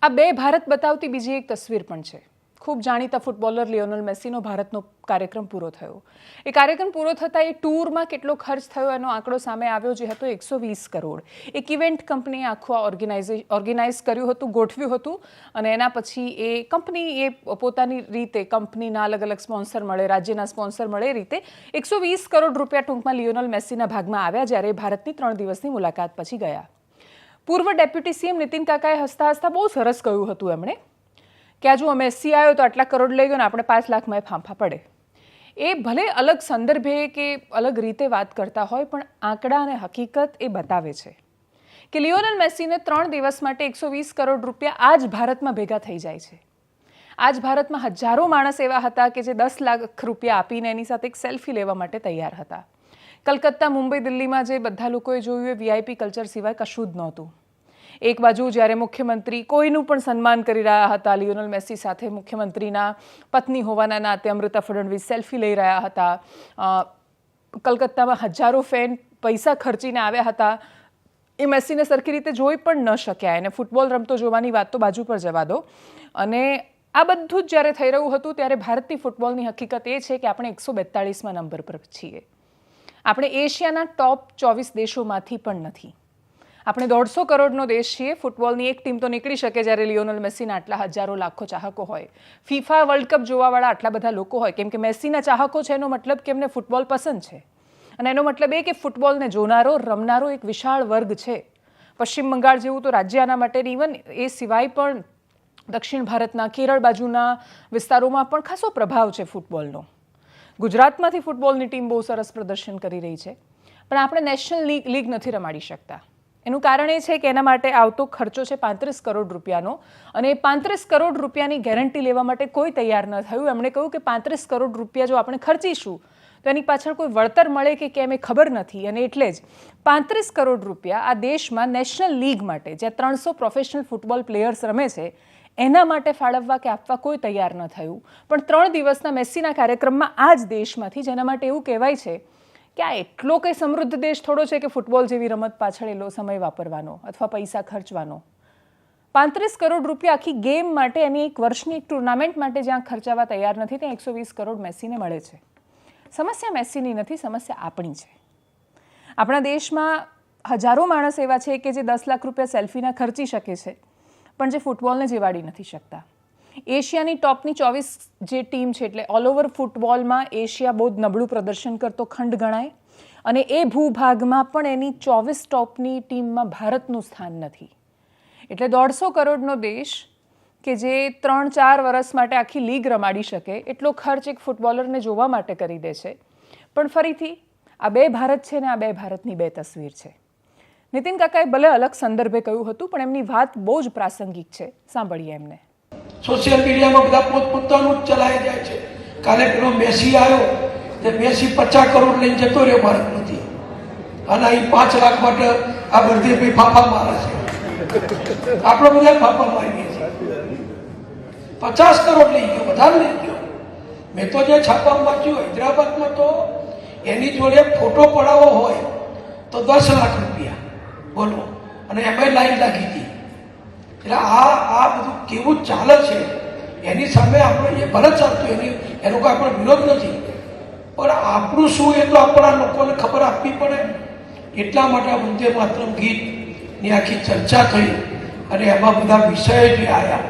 આ બે ભારત બતાવતી બીજી એક તસવીર પણ છે। ખૂબ જાણીતા ફૂટબોલર લિયોનેલ મેસીનો ભારતનો કાર્યક્રમ પૂરો થયો। એ કાર્યક્રમ પૂરો થતાં એ ટૂરમાં કેટલો ખર્ચ થયો એનો આંકડો સામે આવ્યો, જે હતો 120 કરોડ। એક ઇવેન્ટ કંપનીએ આખું ઓર્ગેનાઇઝ કર્યું હતું, ગોઠવ્યું હતું, અને એના પછી એ કંપની એ પોતાની રીતે કંપનીના અલગ અલગ સ્પોન્સર મળે, રાજ્યના સ્પોન્સર મળે, એ રીતે 120 કરોડ રૂપિયા ટૂંકમાં લિયોનેલ મેસીના ભાગમાં આવ્યા, જ્યારે ભારતની 3 દિવસની મુલાકાત પછી ગયા। પૂર્વ ડેપ્યુટી સીએમ નીતિન કાકાએ હસતા હસતા બહુ સરસ કહ્યું હતું એમણે કે આ જો મેસી આવ્યો તો આટલા કરોડ લઈ ગયો ને આપણે 5 લાખમાં ફાંફા પડે। એ ભલે અલગ સંદર્ભે કે અલગ રીતે વાત કરતા હોય, પણ આંકડા અને હકીકત એ બતાવે છે કે લિયોનેલ મેસીને 3 દિવસ માટે 120 કરોડ રૂપિયા આ જ ભારતમાં ભેગા થઈ જાય છે। આ જ ભારતમાં હજારો માણસ એવા હતા કે જે 10 લાખ રૂપિયા આપીને એની સાથે એક સેલ્ફી લેવા માટે તૈયાર હતા। કલકત્તા, મુંબઈ, દિલ્હીમાં જે બધા લોકોએ જોયું એ વીઆઈપી કલ્ચર સિવાય કશું જ નહોતું। એક બાજુ જ્યારે મુખ્યમંત્રી કોઈનું પણ સન્માન કરી રહ્યા હતા, લિયોનેલ મેસી સાથે મુખ્યમંત્રીના પત્ની હોવાના નાતે અમૃતા ફડણવીસ સેલ્ફી લઈ રહ્યા હતા। કલકત્તામાં હજારો ફેન પૈસા ખર્ચીને આવ્યા હતા। એ મેસીને સરખી રીતે જોઈ પણ ન શક્યા, એને ફૂટબોલ રમતો જોવાની વાત તો બાજુ પર જવા દો। અને આ બધું જ જ્યારે થઈ રહ્યું હતું ત્યારે ભારતની ફૂટબોલની હકીકત એ છે કે આપણે 142મા નંબર પર છીએ। આપણે એશિયાના ટોપ 24 દેશોમાંથી પણ નથી। આપણે 150 કરોડનો દેશ છીએ। ફૂટબોલની એક ટીમ તો નીકળી શકે જ્યારે લિયોનેલ મેસીના આટલા હજારો લાખો ચાહકો હોય, ફીફા વર્લ્ડ કપ જોવાવાળા આટલા બધા લોકો હોય, કેમ કે મેસીના ચાહકો છે એનો મતલબ કે એમને ફૂટબોલ પસંદ છે, અને એનો મતલબ એ કે ફૂટબોલને જોનારો, રમનારો એક વિશાળ વર્ગ છે। પશ્ચિમ બંગાળ જેવું તો રાજ્ય આના માટે, ઇવન એ સિવાય પણ દક્ષિણ ભારતના કેરળ બાજુના વિસ્તારોમાં પણ ખાસો પ્રભાવ છે ફૂટબોલનો। ગુજરાતમાંથી ફૂટબોલની ટીમ બહુ સરસ પ્રદર્શન કરી રહી છે, પણ આપણે નેશનલ લીગ નથી રમાડી શકતા। એનું કારણ એ છે કે એના માટે આવતો ખર્ચો છે 35 કરોડ રૂપિયાનો, અને 35 કરોડ રૂપિયાની ગેરંટી લેવા માટે કોઈ તૈયાર ન થયું। એમણે કહ્યું કે 35 કરોડ રૂપિયા જો આપણે ખર્ચીશું તો એની પાછળ કોઈ વળતર મળે કે કેમ એ ખબર નથી, અને એટલે જ 35 કરોડ રૂપિયા આ દેશમાં નેશનલ લીગ માટે, જ્યાં 300 પ્રોફેશનલ ફૂટબોલ પ્લેયર્સ રમે છે, એના માટે ફાળવવા કે આપવા કોઈ તૈયાર ન થયું। પણ 3 દિવસના મેસીના કાર્યક્રમમાં આ જ દેશમાંથી, જેના માટે એવું કહેવાય છે કે આ એટલો કંઈ સમૃદ્ધ દેશ થોડો છે કે ફૂટબોલ જેવી રમત પાછળ એટલો સમય વાપરવાનો અથવા પૈસા ખર્ચવાનો, 35 કરોડ રૂપિયા આખી ગેમ માટે, એની એક વર્ષની એક ટુર્નામેન્ટ માટે જ્યાં ખર્ચાવા તૈયાર નથી, ત્યાં 120 કરોડ મેસીને મળે છે। સમસ્યા મેસીની નથી, સમસ્યા આપણી છે। આપણા દેશમાં હજારો માણસ એવા છે કે જે 10 લાખ રૂપિયા સેલ્ફીના ખર્ચી શકે છે, પણ જે ફૂટબોલને જીવાડી નથી શકતા। એશિયાની ટોપની 24 જે ટીમ છે, એટલે ઓલ ઓવર ફૂટબોલમાં એશિયા બહુ જ નબળું પ્રદર્શન કરતો ખંડ ગણાય, અને એ ભૂભાગમાં પણ એની 24 ટોપની ટીમમાં ભારતનું સ્થાન નથી। એટલે 150 કરોડનો દેશ કે જે 3-4 વર્ષ માટે આખી લીગ રમાડી શકે એટલો ખર્ચ એક ફૂટબોલરને જોવા માટે કરી દે છે। પણ ફરીથી આ બે ભારત છે ને આ બે ભારતની બે તસવીર છે। નીતિન કાકાએ ભલે અલગ સંદર્ભે કહ્યું હતું, પણ એમની વાત બહુ જ પ્રાસંગિક છે, સાંભળીએ એમને। સોશિયલ મીડિયામાં બધા પોતપોતાનું જ ચલાવી જાય છે। કાલે પેલો મેસી આવ્યો તે મેસી 50 કરોડ લઈને જતો રહ્યો ભારતમાંથી, અને અહીં 5 લાખ માટે આ બળદેવભાઈ ફાફા મારે છે। આપણે બધા ફાફા મારીએ છીએ। 50 કરોડ લઈ ગયો, વધારે લઈ ગયો। મેં તો જે છાપામાં વાંચ્યું, હૈદરાબાદમાં તો એની જોડે ફોટો પડાવવો હોય તો 10 લાખ રૂપિયા બોલો, અને એમાં લાઈન લાગી હતી। એટલે આ બધું કેવું ચાલે છે એની સામે આપણે એ ભલે ચાલતું, એનો કોઈ આપણો વિરોધ નથી, પણ આપણું શું એ તો આપણા લોકોને ખબર આપવી પડે। એટલા માટે વંદે માતરમ ગીતની આખી ચર્ચા થઈ, અને એમાં બધા વિષયો જે આવ્યા